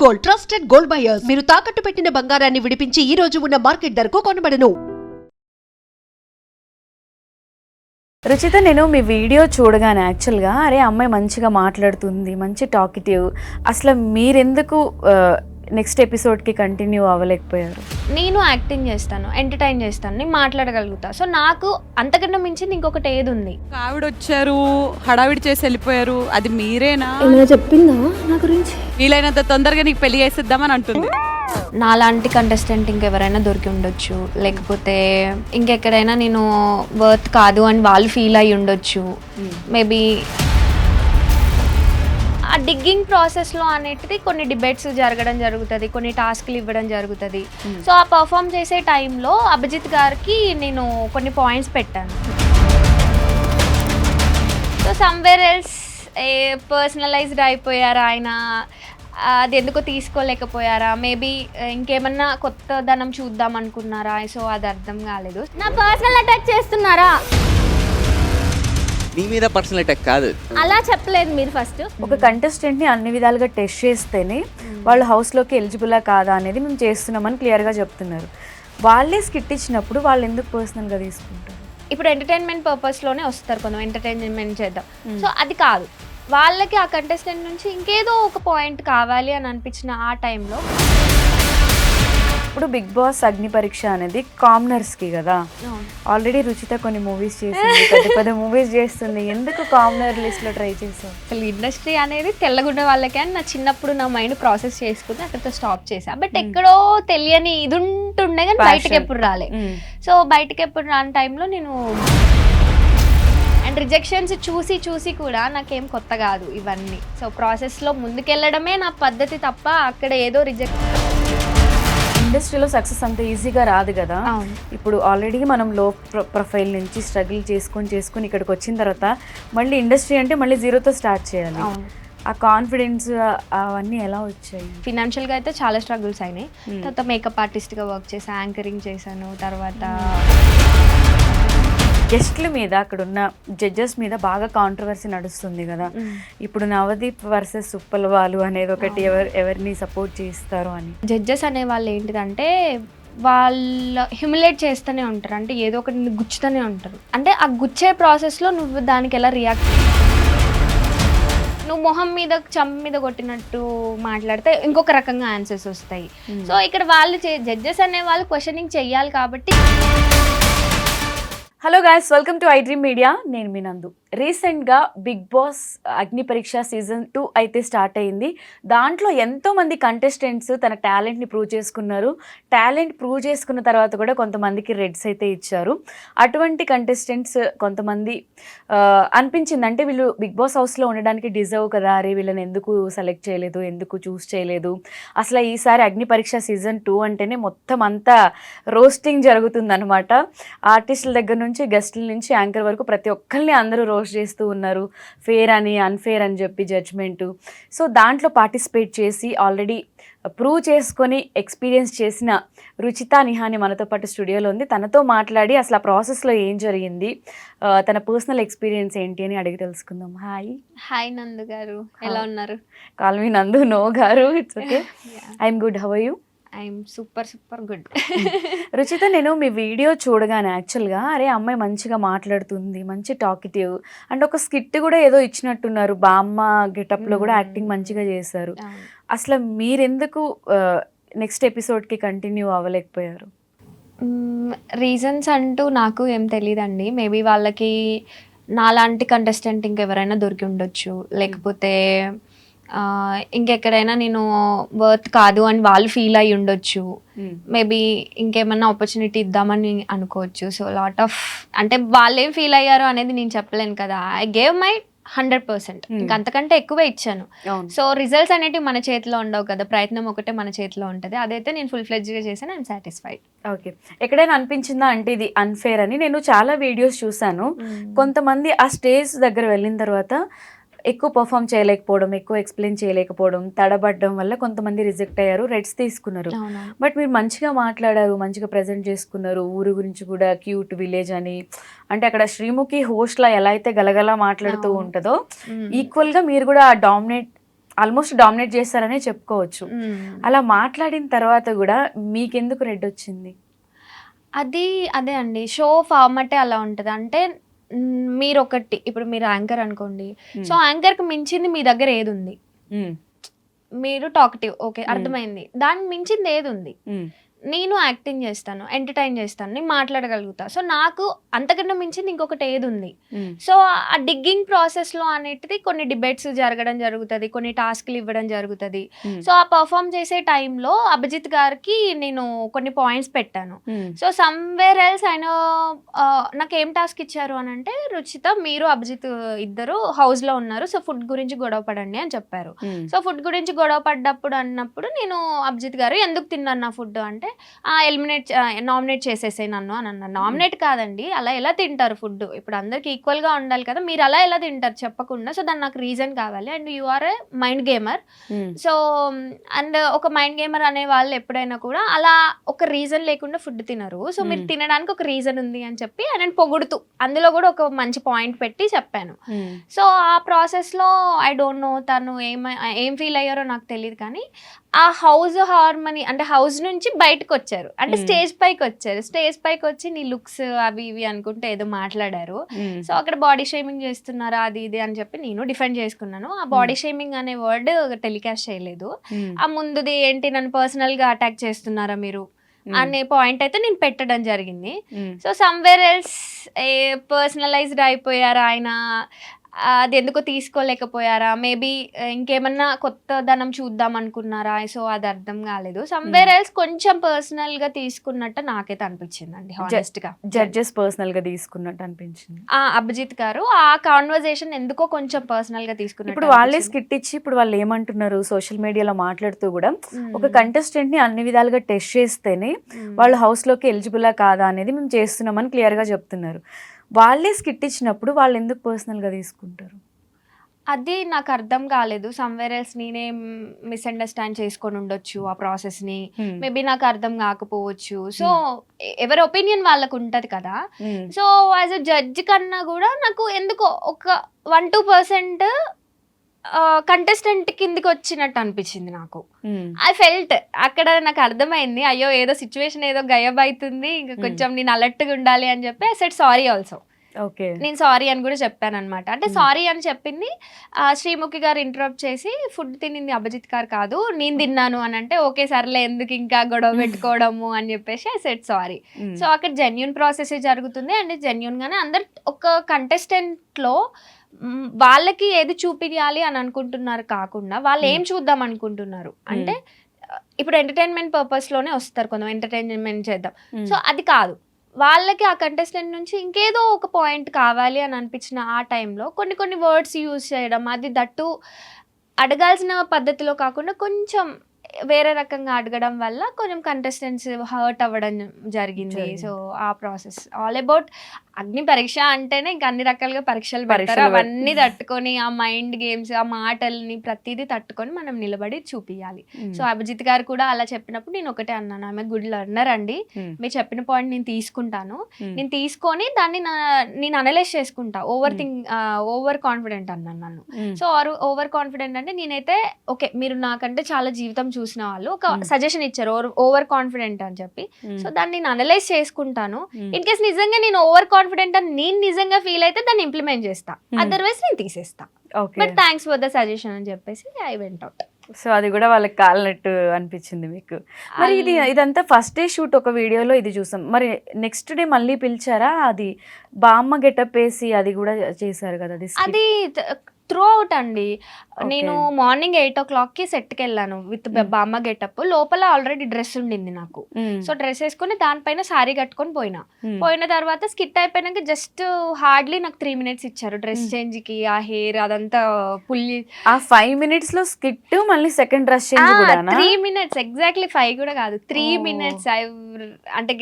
Gold, trusted gold buyers. మీరు తాకట్టు పెట్టిన బంగారాన్ని విడిపించి ఈ రోజు ఉన్న మార్కెట్ ధరకు కొనబడను. రుచిత, నేను మీ వీడియో చూడగానే యాక్చువల్గా అరే అమ్మాయి మంచిగా మాట్లాడుతుంది, మంచి టాకిటివ్, అసలు మీరెందుకు నెక్స్ట్ ఎపిసోడ్కి కంటిన్యూ అవ్వలేకపోయారు? నేను యాక్టింగ్ చేస్తాను, ఎంటర్టైన్ చేస్తాను, నేను మాట్లాడగలుగుతా. సో నాకు అంతకన్నా మించింది ఇంకొకటి ఏది ఉంది? ఆవిడ వచ్చారు, హడావిడి చేసి వెళ్ళిపోయారు, అది మీరేనా? ఏమైనా చెప్పిందా నా గురించి? వీలైనంత తొందరగా నీకు పెళ్లి చేసేద్దామని అంటుంది. నాలాంటి కంటెస్టెంట్ ఇంకెవరైనా దొరికి ఉండొచ్చు, లేకపోతే ఇంకెక్కడైనా నేను వర్త్ కాదు అని వాళ్ళు ఫీల్ అయ్యి ఉండొచ్చు. మేబీ ఆ డిగ్గింగ్ ప్రాసెస్లో అనేటిది కొన్ని డిబేట్స్ జరగడం జరుగుతుంది, కొన్ని టాస్క్లు ఇవ్వడం జరుగుతుంది. సో ఆ పర్ఫామ్ చేసే టైంలో అభిజిత్ గారికి నేను కొన్ని పాయింట్స్ పెట్టాను. సో సమ్వేర్ ఎల్స్ పర్సనలైజ్డ్ అయిపోయారా ఆయన, అది ఎందుకో తీసుకోలేకపోయారా, మేబీ ఇంకేమన్నా కొత్తదనం చూద్దాం అనుకున్నారా? సో అది అర్థం కాలేదు. నా పర్సనల్ అటాక్ చేస్తున్నారా? నీ మీద పర్సనల్ అటాక్ కాదు, అలా చెప్పలేదు మీరు. ఫస్ట్ ఒక కంటెస్టెంట్ని అన్ని విధాలుగా టెస్ట్ చేస్తేనే వాళ్ళు హౌస్లోకి ఎలిజిబులా కాదా అనేది మేము చేస్తున్నామని క్లియర్గా చెప్తున్నారు. వాళ్ళే స్కిట్ ఇచ్చినప్పుడు వాళ్ళు ఎందుకు పర్సనల్గా తీసుకుంటారు? ఇప్పుడు ఎంటర్టైన్మెంట్ పర్పస్లోనే వస్తారు, కొంచెం ఎంటర్టైన్మెంట్ చేద్దాం. సో అది కాదు, వాళ్ళకి ఆ కంటెస్టెంట్ నుంచి ఇంకేదో ఒక పాయింట్ కావాలి అని అనిపించిన ఆ టైంలో. ఇప్పుడు బిగ్ బాస్ అగ్ని పరీక్ష అనేది కామనర్స్కి కదా. ఆల్రెడీ రుచిత కొన్ని మూవీస్ చేసింది, పెద్ద పెద్ద మూవీస్ చేస్తుంది, ఎందుకు కామనర్ లిస్ట్లో ట్రై చేసావు? అసలు ఇండస్ట్రీ అనేది తెల్లగుండే వాళ్ళకి అని నా చిన్నప్పుడు నా మైండ్ ప్రాసెస్ చేసుకుని అక్కడితో స్టాప్ చేసా. బట్ ఎక్కడో తెలియని ఇది ఉంటుండే కానీ బయటకి ఎప్పుడు రాలే. సో బయటకి ఎప్పుడు రాని టైంలో నేను అండ్ రిజెక్షన్స్ చూసి కూడా నాకేం కొత్త కాదు ఇవన్నీ. సో ప్రాసెస్లో ముందుకెళ్ళడమే నా పద్ధతి తప్ప అక్కడ ఏదో రిజెక్ట్. ఇండస్ట్రీలో సక్సెస్ అంత ఈజీగా రాదు కదా. ఇప్పుడు ఆల్రెడీ మనం లో ప్రొఫైల్ నుంచి స్ట్రగుల్ చేసుకొని ఇక్కడికి వచ్చిన తర్వాత మళ్ళీ ఇండస్ట్రీ అంటే మళ్ళీ జీరోతో స్టార్ట్ చేయాలి. ఆ కాన్ఫిడెన్స్ అవన్నీ ఎలా వచ్చాయి? ఫినాన్షియల్గా అయితే చాలా స్ట్రగుల్స్ అయినాయి. తర్వాత మేకప్ ఆర్టిస్ట్గా వర్క్ చేశాను, యాంకరింగ్ చేశాను. తర్వాత గెస్ట్ల మీద, అక్కడ ఉన్న జడ్జెస్ మీద బాగా కాంట్రవర్సీ నడుస్తుంది కదా. ఇప్పుడు నవదీప్ వర్సెస్ సుప్పలవాలు అనేది ఒకటి, ఎవరిని సపోర్ట్ చేస్తారు అని. జడ్జెస్ అనే వాళ్ళు ఏంటిదంటే వాళ్ళ హ్యూమిలేట్ చేస్తూనే ఉంటారు, అంటే ఏదో ఒకటి గుచ్చుతూనే ఉంటారు. అంటే ఆ గుచ్చే ప్రాసెస్లో నువ్వు దానికి ఎలా రియాక్ట్, నువ్వు మొహం మీద చంప మీద కొట్టినట్టు మాట్లాడితే ఇంకొక రకంగా ఆన్సర్స్ వస్తాయి. సో ఇక్కడ వాళ్ళు జడ్జెస్ అనే వాళ్ళు క్వశ్చనింగ్ చెయ్యాలి కాబట్టి. Hello guys, welcome to iDream media. నేను మీ నందు. రీసెంట్గా బిగ్ బాస్ అగ్ని పరీక్ష సీజన్ 2 అయితే స్టార్ట్ అయింది. దాంట్లో ఎంతోమంది కంటెస్టెంట్స్ తన టాలెంట్ని ప్రూవ్ చేసుకున్నారు. టాలెంట్ ప్రూవ్ చేసుకున్న తర్వాత కూడా కొంతమందికి రెడ్స్ అయితే ఇచ్చారు. అటువంటి కంటెస్టెంట్స్ కొంతమంది అనిపించింది, అంటే వీళ్ళు బిగ్ బాస్ హౌస్లో ఉండడానికి డిజర్వ్ కదా, అరే వీళ్ళని ఎందుకు సెలెక్ట్ చేయలేదు, ఎందుకు చూస్ చేయలేదు. అసలు ఈసారి అగ్ని పరీక్ష సీజన్ 2 అంటేనే మొత్తం అంతా రోస్టింగ్ జరుగుతుందన్నమాట. ఆర్టిస్టుల దగ్గర నుంచి, గెస్టుల నుంచి, యాంకర్ వరకు ప్రతి ఒక్కరిని అందరూ రోస్ట్ చేస్తూ ఉన్నారు. ఫేర్ అని, అన్ఫేర్ అని చెప్పి జడ్జ్మెంటు. సో దాంట్లో పార్టిసిపేట్ చేసి ఆల్రెడీ ప్రూవ్ చేసుకొని ఎక్స్పీరియన్స్ చేసిన రుచిత నిహాని మనతో పాటు స్టూడియోలో ఉంది. తనతో మాట్లాడి అసలు ఆ ప్రాసెస్లో ఏం జరిగింది, తన పర్సనల్ ఎక్స్పీరియన్స్ ఏంటి అని అడిగి తెలుసుకుందాం. హాయ్ నందు గారు, ఎలా ఉన్నారు? కాల్ మీ నందు, నో గారు, it's okay. I'm good, how are you? I'm super good. Ruchitha, నేను మీ వీడియో చూడగానే యాక్చువల్గా అరే అమ్మాయి మంచిగా మాట్లాడుతుంది, మంచి టాకిటివ్, అండ్ ఒక స్కిట్ కూడా ఏదో ఇచ్చినట్టున్నారు, బామ్మ గెటప్లో కూడా యాక్టింగ్ మంచిగా చేశారు. అసలు మీరెందుకు నెక్స్ట్ ఎపిసోడ్కి కంటిన్యూ అవ్వలేకపోయారు? రీజన్స్ అంటూ నాకు ఏం తెలియదండి. మేబీ వాళ్ళకి నాలాంటి కంటెస్టెంట్ ఇంకెవరైనా దొరికి ఉండొచ్చు, లేకపోతే ఇంకెక్కడైనా నేను వర్త్ కాదు అని వాళ్ళు ఫీల్ అయ్యి ఉండొచ్చు. మేబీ ఇంకేమన్నా ఆపర్చునిటీ ఇద్దామని అనుకోవచ్చు. సో లాట్ ఆఫ్, అంటే వాళ్ళు ఏం ఫీల్ అయ్యారో అనేది నేను చెప్పలేను కదా. ఐ గేవ్ మై 100%, ఇంకంతకంటే ఎక్కువే ఇచ్చాను. సో రిజల్ట్స్ అనేటివి మన చేతిలో ఉండవు కదా, ప్రయత్నం ఒకటే మన చేతిలో ఉంటుంది. అదైతే నేను ఫుల్ ఫ్లెడ్జ్గా చేశాను, ఐఎమ్ సాటిస్ఫైడ్. ఓకే, ఎక్కడైనా అనిపించిందా అంటే ఇది అన్ఫేర్ అని? నేను చాలా వీడియోస్ చూసాను, కొంతమంది ఆ స్టేజ్ దగ్గర వెళ్ళిన తర్వాత ఎక్కువ పర్ఫామ్ చేయలేకపోవడం, ఎక్కువ ఎక్స్ప్లెయిన్ చేయలేకపోవడం, తడబడ్డం వల్ల కొంతమంది రిజెక్ట్ అయ్యారు, రెడ్స్ తీసుకున్నారు. బట్ మీరు మంచిగా మాట్లాడారు, మంచిగా ప్రజెంట్ చేసుకున్నారు. ఊరు గురించి కూడా క్యూట్ విలేజ్ అని, అంటే అక్కడ శ్రీముఖి హోస్ట్లా ఎలా అయితే గలగలా మాట్లాడుతూ ఉంటుందో ఈక్వల్గా మీరు కూడా డామినేట్ ఆల్మోస్ట్ డామినేట్ చేస్తారనే చెప్పుకోవచ్చు. అలా మాట్లాడిన తర్వాత కూడా మీకెందుకు రెడ్ వచ్చింది? అదే అండి, షో ఫార్మాటే అలా ఉంటుంది. అంటే మీరు ఒకటి, ఇప్పుడు మీరు యాంకర్ అనుకోండి, సో యాంకర్కి మించింది మీ దగ్గర ఏది ఉంది? మీరు టాకటివ్, ఓకే అర్థమైంది. దానికి మించింది ఏది ఉంది? నేను యాక్టింగ్ చేస్తాను, ఎంటర్టైన్ చేస్తాను, నేను మాట్లాడగలుగుతా. సో నాకు అంతకన్నా మించింది ఇంకొకటి ఏది ఉంది? సో ఆ డిగ్గింగ్ ప్రాసెస్లో అనేటిది కొన్ని డిబేట్స్ జరగడం జరుగుతుంది, కొన్ని టాస్క్లు ఇవ్వడం జరుగుతుంది. సో ఆ పర్ఫామ్ చేసే టైంలో అభిజిత్ గారికి నేను కొన్ని పాయింట్స్ పెట్టాను. సో సమ్వేర్ ఎల్స్ ఆయన నాకు ఏం టాస్క్ ఇచ్చారు అని అంటే, రుచిత మీరు అభిజిత్ ఇద్దరు హౌస్లో ఉన్నారు, సో ఫుడ్ గురించి గొడవ పడండి అని చెప్పారు. సో ఫుడ్ గురించి గొడవ పడ్డప్పుడు అన్నప్పుడు నేను అభిజిత్ గారు ఎందుకు తిన్నాను నా ఫుడ్ అంటే, నామినేట్ చేసేసాయి నన్ను అని అన్నారు. నామినేట్ కాదండి, అలా ఎలా తింటారు ఫుడ్? ఇప్పుడు అందరికి ఈక్వల్గా ఉండాలి కదా, మీరు అలా ఎలా తింటారు చెప్పకుండా? సో దాన్ని నాకు రీజన్ కావాలి. And you are a mind gamer. So and ఒక మైండ్ గేమర్ అనే వాళ్ళు ఎప్పుడైనా కూడా అలా ఒక రీజన్ లేకుండా ఫుడ్ తినరు. సో మీరు తినడానికి ఒక రీజన్ ఉంది అని చెప్పి ఆయన పొగుడుతూ అందులో కూడా ఒక మంచి పాయింట్ పెట్టి చెప్పాను. సో ఆ ప్రాసెస్లో ఐ డోంట్ నో తను ఏం ఫీల్ అయ్యారో నాకు తెలియదు, కానీ ఆ హౌస్ హార్మనీ అంటే హౌస్ నుంచి బయటకు వచ్చారు, అంటే స్టేజ్ పైకి వచ్చారు. స్టేజ్ పైకి వచ్చి నీ లుక్స్ అవి ఇవి అనుకుంటే ఏదో మాట్లాడారు. సో అక్కడ బాడీ షేమింగ్ చేస్తున్నారా అది ఇది అని చెప్పి నేను డిఫెండ్ చేసుకున్నాను. ఆ బాడీ షేమింగ్ అనే వర్డ్ టెలికాస్ట్ చేయలేదు. ఆ ముందుది ఏంటి, నన్ను పర్సనల్ గా అటాక్ చేస్తున్నారా మీరు అనే పాయింట్ అయితే నేను పెట్టడం జరిగింది. సో సమ్వేర్ ఎల్స్ పర్సనలైజ్డ్ అయిపోయారా ఆయన, అది ఎందుకో తీసుకోలేకపోయారా, మేబీ ఇంకేమన్నా కొత్త ధనం చూద్దాం అనుకున్నారా? సో అది అర్థం కాలేదు. సమ్వేర్ ఎల్స్ కొంచెం పర్సనల్ గా తీసుకున్నట్టు నాకైతే అనిపించింది, హానెస్ట్ గా. జడ్జెస్ పర్సనల్ గా తీసుకున్నట్టు అనిపించింది. అభిజిత్ గారు ఆ కాన్వర్జేషన్ ఎందుకో కొంచెం పర్సనల్ గా తీసుకున్నట్టు. ఇప్పుడు వాళ్ళే స్కిట్ ఇచ్చి ఇప్పుడు వాళ్ళు ఏమంటున్నారు, సోషల్ మీడియాలో మాట్లాడుతూ కూడా ఒక కంటెస్టెంట్ ని అన్ని విధాలుగా టెస్ట్ చేస్తేనే వాళ్ళు హౌస్ లోకి ఎలిజిబులా కాదా అనేది మేము చేస్తున్నామని క్లియర్ గా చెప్తున్నారు. వాళ్ళే స్కిట్ ఇచ్చినప్పుడు వాళ్ళు ఎందుకు పర్సనల్ గా తీసుకుంటారు? అది నాకు అర్థం కాలేదు. సమ్వేర్ ఎల్స్ నేనే మిస్అండర్స్టాండ్ చేసుకొని ఉండొచ్చు ఆ ప్రాసెస్ ని, మేబీ నాకు అర్థం కాకపోవచ్చు. సో ఎవరి ఒపీనియన్ వాళ్ళకు ఉంటది కదా. సో యాజ్ అ జడ్జ్ కన్నా కూడా నాకు ఎందుకో ఒక 1-2% కంటెస్టెంట్ కిందికి వచ్చినట్టు అనిపించింది నాకు. ఐ ఫెల్ట్ అక్కడ నాకు అర్థమైంది, అయ్యో ఏదో సిచ్యువేషన్ ఏదో గయబ్ అవుతుంది, ఇంకా కొంచెం నేను అలర్ట్గా ఉండాలి అని చెప్పి ఐ సెడ్ సారీ ఆల్సో. నేను సారీ అని కూడా చెప్పాను అనమాట. అంటే సారీ అని చెప్పింది శ్రీముఖి గారు ఇంటరప్ట్ చేసి, ఫుడ్ తినింది అభిజిత్ గారు కాదు నేను తిన్నాను అని అంటే, ఓకే సర్లే ఎందుకు ఇంకా గొడవ పెట్టుకోవడము అని చెప్పేసి ఐ సెడ్ సారీ. సో అక్కడ జెన్యూన్ ప్రాసెస్ జరుగుతుంది. అండ్ జెన్యూన్ గానే అందరు ఒక కంటెస్టెంట్ లో వాళ్ళకి ఏది చూపించాలి అని అనుకుంటున్నారు కాకుండా వాళ్ళు ఏం చూద్దాం అనుకుంటున్నారు అంటే, ఇప్పుడు ఎంటర్టైన్మెంట్ పర్పస్ లోనే వస్తారు కొంచెం, ఎంటర్టైన్మెంట్ చేద్దాం. సో అది కాదు, వాళ్ళకి ఆ కంటెస్టెంట్ నుంచి ఇంకేదో ఒక పాయింట్ కావాలి అని అనిపించిన ఆ టైంలో కొన్ని వర్డ్స్ యూజ్ చేయడం, అది దట్టు అడగాల్సిన పద్ధతిలో కాకుండా కొంచెం వేరే రకంగా అడగడం వల్ల కొంచెం కంటెస్టెంట్స్ హర్ట్ అవ్వడం జరిగింది. సో ఆ ప్రాసెస్ ఆల్ అబౌట్ అగ్ని పరీక్ష అంటేనే ఇంకా అన్ని రకాలుగా పరీక్షలు పెడతారు, అవన్నీ తట్టుకొని ఆ మైండ్ గేమ్స్ ఆ మాటల్ని ప్రతిదీ తట్టుకొని మనం నిలబడి చూపించాలి. సో అభిజిత్ గారు కూడా అలా చెప్పినప్పుడు నేను ఒకటే అన్నాను, ఆమె గుడ్ లర్నర్ అండి, మీరు చెప్పిన పాయింట్ నేను తీసుకుంటాను, నేను తీసుకొని దాన్ని నేను అనలైజ్ చేసుకుంటా, ఓవర్ కాన్ఫిడెంట్ అన్నాను నన్ను. సో ఓవర్ కాన్ఫిడెంట్ అంటే నేనైతే ఓకే మీరు నాకంటే చాలా జీవితం చూసిన వాళ్ళు ఒక సజెషన్ ఇచ్చారు ఓవర్ కాన్ఫిడెంట్ అని చెప్పి, సో దాన్ని నేను అనలైజ్ చేసుకుంటాను. ఇన్ కేస్ నిజంగా నేను ఓవర్ కాన్ఫిడెంట్ అని నేను నిజంగా ఫీల్ అయితే దాన్ని ఇంప్లిమెంట్ చేస్తా, అదర్వైజ్ నేను తీసేస్తా. But thanks for the suggestion అని చెప్పేసి ఐ వెంట్ అవుట్. సో అది కూడా వాళ్ళకి కాలినట్టు అనిపించింది మీకు. మరి ఇదంతా ఫస్ట్ డే షూట్ ఒక వీడియోలో ఇది చూసాం, మరి నెక్స్ట్ డే మళ్ళీ పిలిచారా? అది బామ్మ గెటప్ వేసి అది కూడా చేశారు కదా, అది త్రూ అవుట్ అండి. నేను మార్నింగ్ 8 o'clockకి సెట్కి వెళ్ళాను విత్ బామ్మ గెటప్. లోపల ఆల్రెడీ డ్రెస్ ఉండింది నాకు, సో డ్రెస్ వేసుకుని దానిపైన శారీ కట్టుకొని పోయిన తర్వాత స్కిట్ అయిపోయినాక జస్ట్ హార్డ్లీ నాకు 3 minutes ఇచ్చారు డ్రెస్ చేంజ్ కి, ఆ హెయిర్ అదంతా పుల్లి. ఆ 5 minutes లో స్కిట్ మళ్ళీ second dress change 3 minutes, exactly 5 కూడా కాదు 3 minutes. అంటే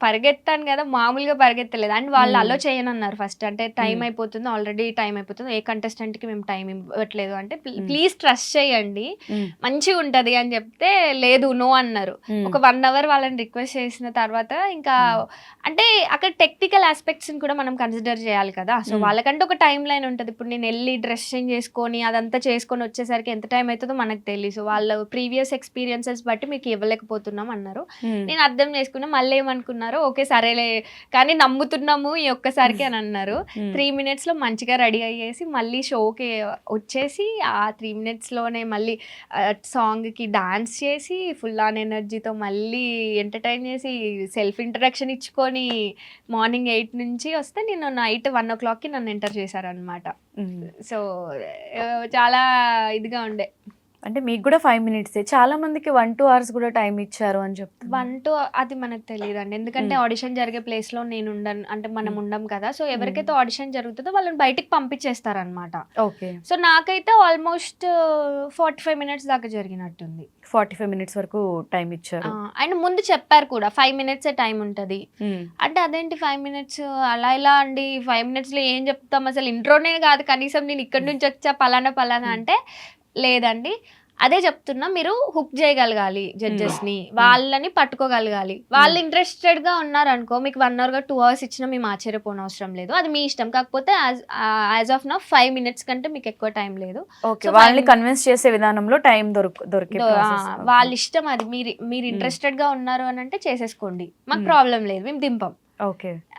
పరిగెత్తాను కదా, మామూలుగా పరిగెత్తలేదు. అండ్ వాళ్ళు Hmm. అలో చేయనన్నారు ఫస్ట్. అంటే టైం Hmm. అయిపోతుంది, ఆల్రెడీ టైం అయిపోతుంది, ఏ contestant కి మేము టైం ఇవ్వట్లేదు అంటే Hmm. ప్లీజ్ ట్రస్ట్ చేయండి, Hmm. మంచిగా ఉంటది అని చెప్తే లేదు నో అన్నారు. Hmm. ఒక 1 అవర్ వాళ్ళని రిక్వెస్ట్ చేసిన తర్వాత ఇంకా అంటే అక్కడ టెక్నికల్ ఆస్పెక్ట్స్ కూడా మనం కన్సిడర్ చేయాలి కదా. So Hmm. వాళ్ళకంటే ఒక టైం లైన్ ఉంటుంది. ఇప్పుడు నేను వెళ్ళి డ్రెస్ చేంజ్ చేసుకొని అదంతా చేసుకొని వచ్చేసరికి ఎంత టైం అవుతుందో మనకు తెలియదు. సో వాళ్ళ ప్రీవియస్ ఎక్స్పీరియన్సెస్ బట్టి మీకు ఇవ్వలేకపోతున్నాం అన్నారు. Hmm. నేను అర్థం చేసుకున్నా. మళ్ళీ ఏమనుకున్నారు, ఓకే సరేలే కానీ నమ్ముతున్నాము ఈ ఒక్కసారికి అని అన్నారు. Hmm. 3 minutes లో మంచిగా రెడీ అయ్యేసి మళ్ళీ షోకి వచ్చేసి ఆ 3 minutes లోనే మళ్ళీ సాంగ్కి డాన్స్ చేసి ఫుల్ ఆన్ ఎనర్జీతో మళ్ళీ ఎంటర్టైన్ చేసి సెల్ఫ్ ఇంట్రడక్షన్ ఇచ్చుకొని మార్నింగ్ 8 నుంచి వస్తే నేను నైట్ 1 o'clockకి నన్ను ఎంటర్ చేశారనమాట. Hmm. సో చాలా ఇదిగా ఉండే. అంటే మీకు కూడా 5 minutes చాలా మందికి 1-2 hours కూడా టైం ఇచ్చారు అని చెప్తాను. 1-2 అది మనకు తెలియదండి. ఎందుకంటే ఆడిషన్ జరిగే ప్లేస్ లో నేను ఉండను, అంటే మనం ఉండం కదా. సో ఎవరికైతే ఆడిషన్ జరుగుతుందో వాళ్ళని బయటికి పంపించేస్తారనమాట. ఓకే, సో నాకైతే ఆల్మోస్ట్ 45 minutes దాకా జరిగినట్టుంది. 45 minutes వరకు టైం ఇచ్చారు. అండ్ ముందు చెప్పారు కూడా 5 minutes టైం ఉంటుంది. Hmm. అంటే అదేంటి 5 minutes అలా ఇలా అండి, 5 minutes లో ఏం చెప్తాం, అసలు ఇంట్రోనే కాదు కనీసం, నేను ఇక్కడి నుంచి వచ్చా పలానా అంటే లేదండి అదే చెప్తున్నా, మీరు హుక్ చేయగలగాలి జడ్జెస్ ని, వాళ్ళని పట్టుకోగలగాలి. వాళ్ళు ఇంట్రెస్టెడ్ గా ఉన్నారనుకో మీకు 1 hour 2 hours ఇచ్చినా మేము ఆశ్చర్యపోనవసరం లేదు, అది మీ ఇష్టం. కాకపోతే యాజ్ ఆఫ్ నౌ 5 minutes కంటే మీకు ఎక్కువ టైం లేదు. ఓకే, వాళ్ళని కన్విన్స్ చేసే విధానంలో టైం దొరికే వాళ్ళ ఇష్టం అది. మీరు ఇంట్రెస్టెడ్ గా ఉన్నారు అని అంటే చేసేసుకోండి, మాకు ప్రాబ్లం లేదు, మేము దింపం. ఓకే,